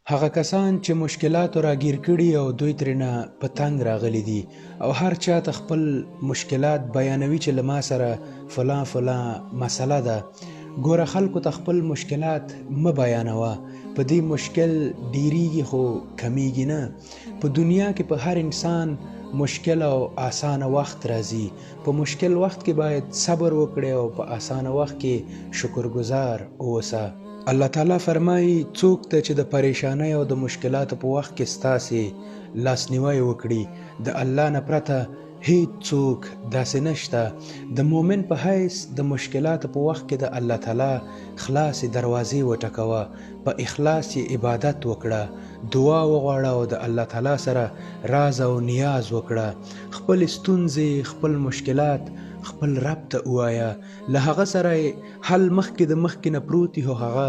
هغه کسان چې مشکلاتو راګیر کړي او دوی ترېنه په تنګ راغلي دي او هر چاته خپل مشکلات بیانوي چې له ما سره فلان فلان مسله ده. ګوره خلکو ته خپل مشکلات مه بیانوه، په دې مشکل ډیریږي خو کمیږي نه. په دنیا کې په هر انسان مشکل او آسانه وخت راځي. په مشکل وخت کې باید صبر وکړي او په آسانه وخت کې شکرګزار اوسه. الله تعالی فرمایي څوک ته چې د پریشانۍ او د مشکلاتو په وخت کې ستاسې لاسنیوی وکړي، د الله نه پرته هیڅ څوک داسې نشته. د مؤمن په حیث د مشکلاتو په وخت کې د الله تعالی خلاصې دروازې وټکوه، په اخلاص یې عبادت وکړه، دعا وغواړه او د الله تعالی سره راز او نیاز وکړه. خپل ستونزې، خپل مشکلات خپل رب ته ووایه، له هغه سره حل مخکې د مخکې نه پروت وي، خو هغه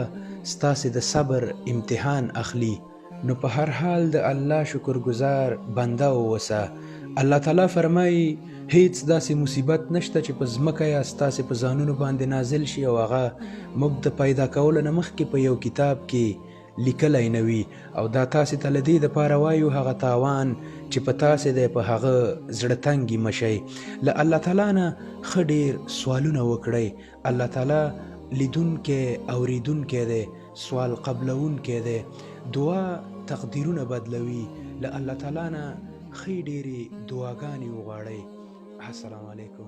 ستاسې د صبر امتحان اخلي. نو په هر حال د الله شکرګزار بنده واوسه. الله تعالی فرمایي هیڅ داسې مصیبت نشته چې په ځمکه یا ستاسې په ځانونو باندې نازل شي او هغه موږ د پیدا کولو نه مخکې په یو کتاب کې لیکلی نه وي، او دا تاسې ته له دې دپاره وایو هغه تاوان چې په تاسې دی په هغه زړه تنګي مه شئ. له الله تعالی نه ښه ډېر سوالونه وکړئ. الله تعالی لیدونکی اوریدونکی دی، سوال قبلونکی دی، دعا تقدیرونه بدلوي. له الله تعالی نه ښې ډېرې دعاګانې وغواړئ. السلام علیکم.